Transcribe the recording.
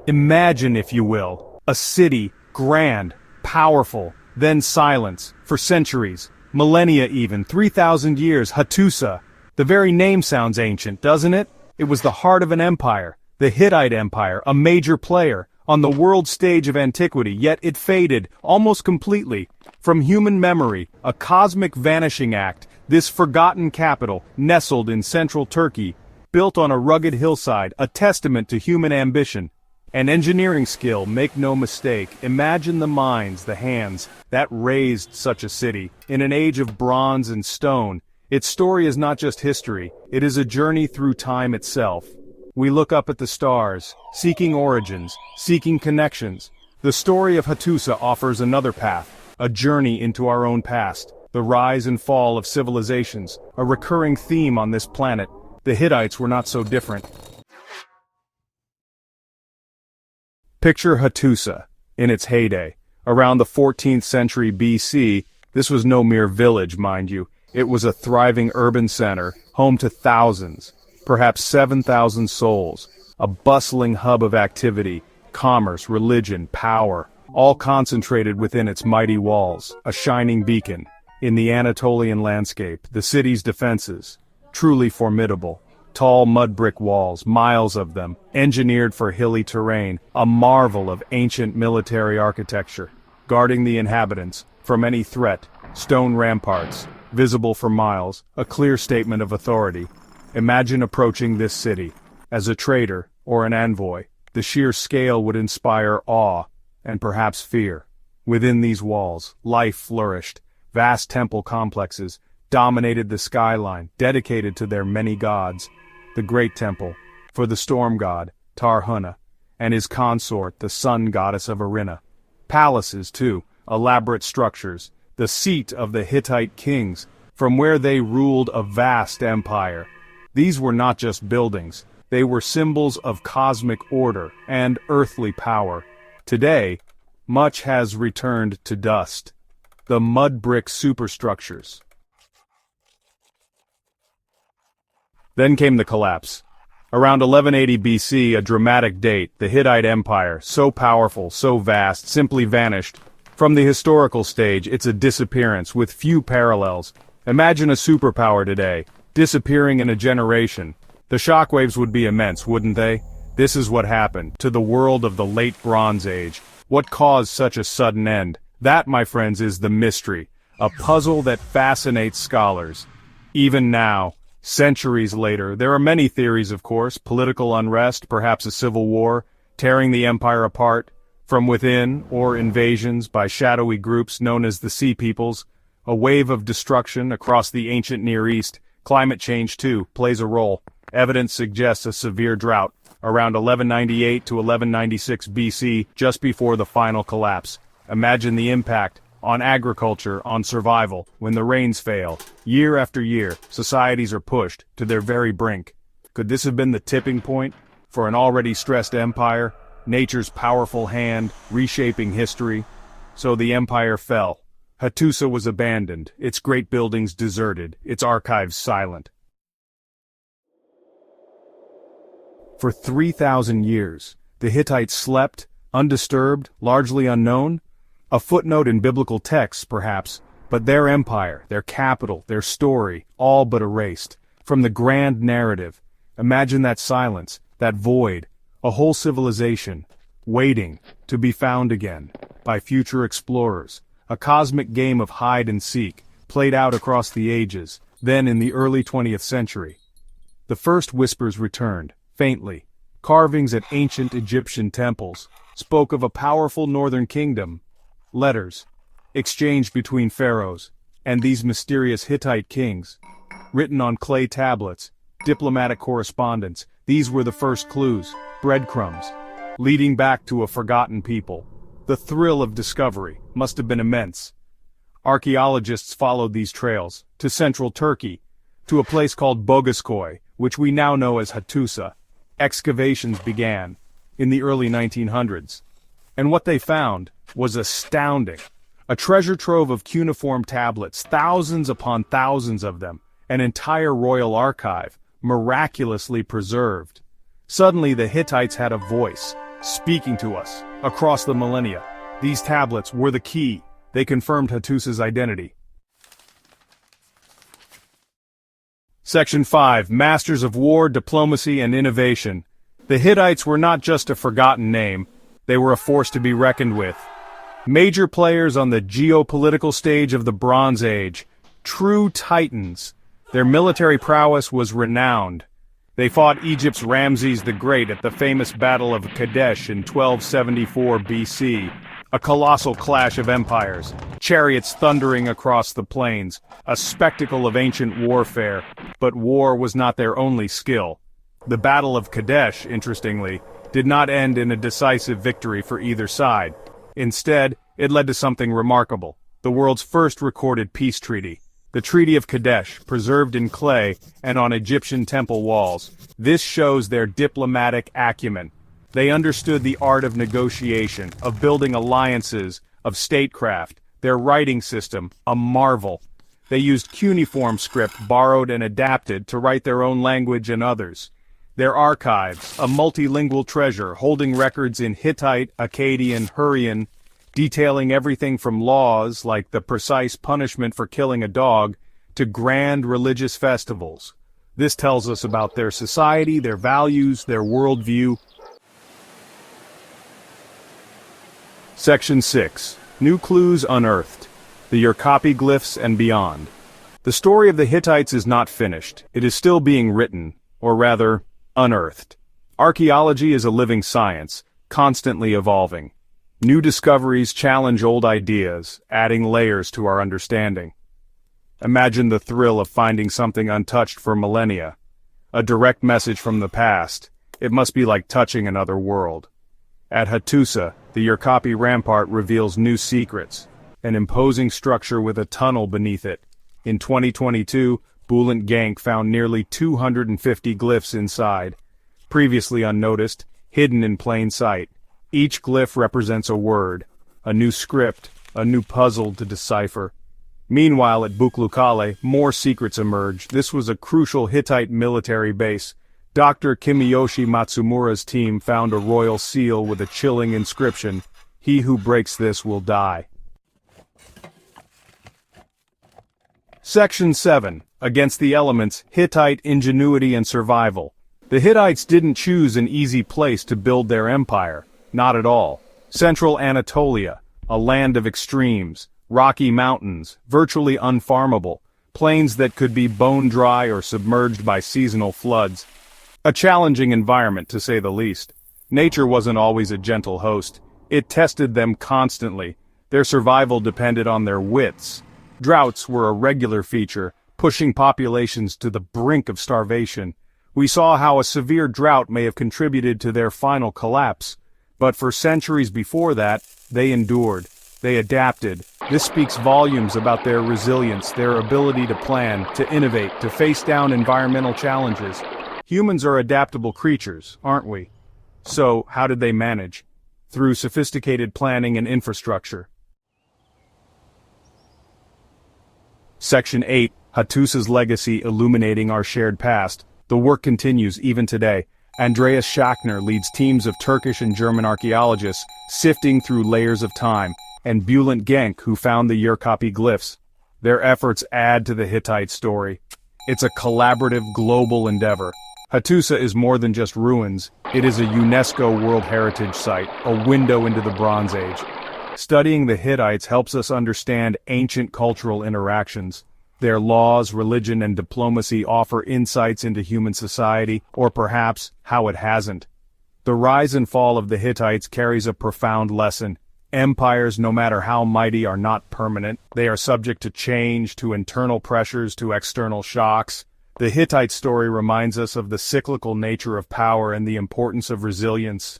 Imagine, if you will, a city, grand, powerful, then silence, for centuries, millennia even, 3,000 years, Hattusa. The very name sounds ancient, doesn't it? It was the heart of an empire, the Hittite Empire, a major player, on the world stage of antiquity, yet it faded, almost completely, from human memory, a cosmic vanishing act, this forgotten capital, nestled in central Turkey, built on a rugged hillside, a testament to human ambition and engineering skill, make no mistake. Imagine the minds, the hands, that raised such a city, in an age of bronze and stone. Its story is not just history, it is a journey through time itself. We look up at the stars, seeking origins, seeking connections. The story of Hattusa offers another path, a journey into our own past, the rise and fall of civilizations, a recurring theme on this planet. The Hittites were not so different. Picture Hattusa, in its heyday. Around the 14th century BC, this was no mere village, mind you. It was a thriving urban center, home to thousands, perhaps 7,000 souls, a bustling hub of activity, commerce, religion, power, all concentrated within its mighty walls, a shining beacon. In the Anatolian landscape, the city's defenses, truly formidable. Tall mud brick walls, miles of them, engineered for hilly terrain, a marvel of ancient military architecture, guarding the inhabitants from any threat, stone ramparts, visible for miles, a clear statement of authority. Imagine approaching this city, as a trader or an envoy. The sheer scale would inspire awe, and perhaps fear. Within these walls, life flourished. Vast temple complexes dominated the skyline, dedicated to their many gods. The Great Temple, for the storm god, Tarhuna, and his consort, the sun goddess of Arina. Palaces, too, elaborate structures, the seat of the Hittite kings, from where they ruled a vast empire. These were not just buildings, they were symbols of cosmic order and earthly power. Today, much has returned to dust. The mud brick superstructures. Then came the collapse. Around 1180 BC, a dramatic date, the Hittite Empire, so powerful, so vast, simply vanished. From the historical stage, it's a disappearance with few parallels. Imagine a superpower today, disappearing in a generation. The shockwaves would be immense, wouldn't they? This is what happened to the world of the late Bronze Age. What caused such a sudden end? That, my friends, is the mystery, a puzzle that fascinates scholars. Even now, centuries later, there are many theories, of course: political unrest, perhaps a civil war, tearing the empire apart from within, or invasions by shadowy groups known as the Sea Peoples, a wave of destruction across the ancient Near East. Climate change, too, plays a role. Evidence suggests a severe drought, around 1198 to 1196 BC, just before the final collapse. Imagine the impact on agriculture, on survival, when the rains fail. Year after year, societies are pushed to their very brink. Could this have been the tipping point for an already stressed empire? Nature's powerful hand, reshaping history. So the empire fell. Hattusa was abandoned, its great buildings deserted, its archives silent. For 3,000 years, the Hittites slept, undisturbed, largely unknown. A footnote in biblical texts, perhaps, but their empire, their capital, their story, all but erased. From the grand narrative, imagine that silence, that void, a whole civilization, waiting to be found again by future explorers. A cosmic game of hide and seek, played out across the ages. Then in the early 20th century, the first whispers returned, faintly. Carvings at ancient Egyptian temples spoke of a powerful northern kingdom. Letters, exchanged between pharaohs and these mysterious Hittite kings, written on clay tablets, diplomatic correspondence. These were the first clues, breadcrumbs, leading back to a forgotten people. The thrill of discovery must have been immense. Archaeologists followed these trails, to central Turkey, to a place called Bogaskoy, which we now know as Hattusa. Excavations began in the early 1900s. And what they found was astounding. A treasure trove of cuneiform tablets, thousands upon thousands of them, an entire royal archive, miraculously preserved. Suddenly the Hittites had a voice, speaking to us, across the millennia. These tablets were the key. They confirmed Hattusa's identity. Section 5. Masters of War, Diplomacy, and Innovation. The Hittites were not just a forgotten name, they were a force to be reckoned with. Major players on the geopolitical stage of the Bronze Age, true titans. Their military prowess was renowned. They fought Egypt's Ramses the Great at the famous Battle of Kadesh in 1274 BC, a colossal clash of empires, chariots thundering across the plains, a spectacle of ancient warfare. But war was not their only skill. The Battle of Kadesh, interestingly, did not end in a decisive victory for either side. Instead, it led to something remarkable, the world's first recorded peace treaty. The Treaty of Kadesh, preserved in clay and on Egyptian temple walls. This shows their diplomatic acumen. They understood the art of negotiation, of building alliances, of statecraft. Their writing system, a marvel. They used cuneiform script borrowed and adapted to write their own language and others. Their archives, a multilingual treasure holding records in Hittite, Akkadian, Hurrian, detailing everything from laws like the precise punishment for killing a dog to grand religious festivals. This tells us about their society, their values, their worldview. Section 6. New Clues Unearthed. The Yerkapı Glyphs and Beyond. The story of the Hittites is not finished. It is still being written, or rather, unearthed. Archaeology is a living science, constantly evolving. New discoveries challenge old ideas, adding layers to our understanding. Imagine the thrill of finding something untouched for millennia. A direct message from the past. It must be like touching another world. At Hattusa, the Yerkapı rampart reveals new secrets. An imposing structure with a tunnel beneath it. In 2022, Bülent Genk found nearly 250 glyphs inside. Previously unnoticed, hidden in plain sight. Each glyph represents a word, a new script, a new puzzle to decipher. Meanwhile at Buklukale, more secrets emerge. This was a crucial Hittite military base. Dr. Kimiyoshi Matsumura's team found a royal seal with a chilling inscription, "He who breaks this will die." Section 7. Against the Elements, Hittite Ingenuity and Survival. The Hittites didn't choose an easy place to build their empire. Not at all. Central Anatolia, a land of extremes, rocky mountains, virtually unfarmable, plains that could be bone dry or submerged by seasonal floods. A challenging environment, to say the least. Nature wasn't always a gentle host. It tested them constantly. Their survival depended on their wits. Droughts were a regular feature, pushing populations to the brink of starvation. We saw how a severe drought may have contributed to their final collapse. But for centuries before that, they endured. They adapted. This speaks volumes about their resilience, their ability to plan, to innovate, to face down environmental challenges. Humans are adaptable creatures, aren't we? So, how did they manage? Through sophisticated planning and infrastructure. Section 8. Hattusa's Legacy, Illuminating Our Shared Past. The work continues even today. Andreas Schachner leads teams of Turkish and German archaeologists, sifting through layers of time, and Bülent Genk, who found the Yerkapı glyphs. Their efforts add to the Hittite story. It's a collaborative global endeavor. Hattusa is more than just ruins. It is a UNESCO World Heritage Site, a window into the Bronze Age. Studying the Hittites helps us understand ancient cultural interactions. Their laws, religion, and diplomacy offer insights into human society, or perhaps how it hasn't. The rise and fall of the Hittites carries a profound lesson. Empires, no matter how mighty, are not permanent. They are subject to change, to internal pressures, to external shocks. The Hittite story reminds us of the cyclical nature of power and the importance of resilience.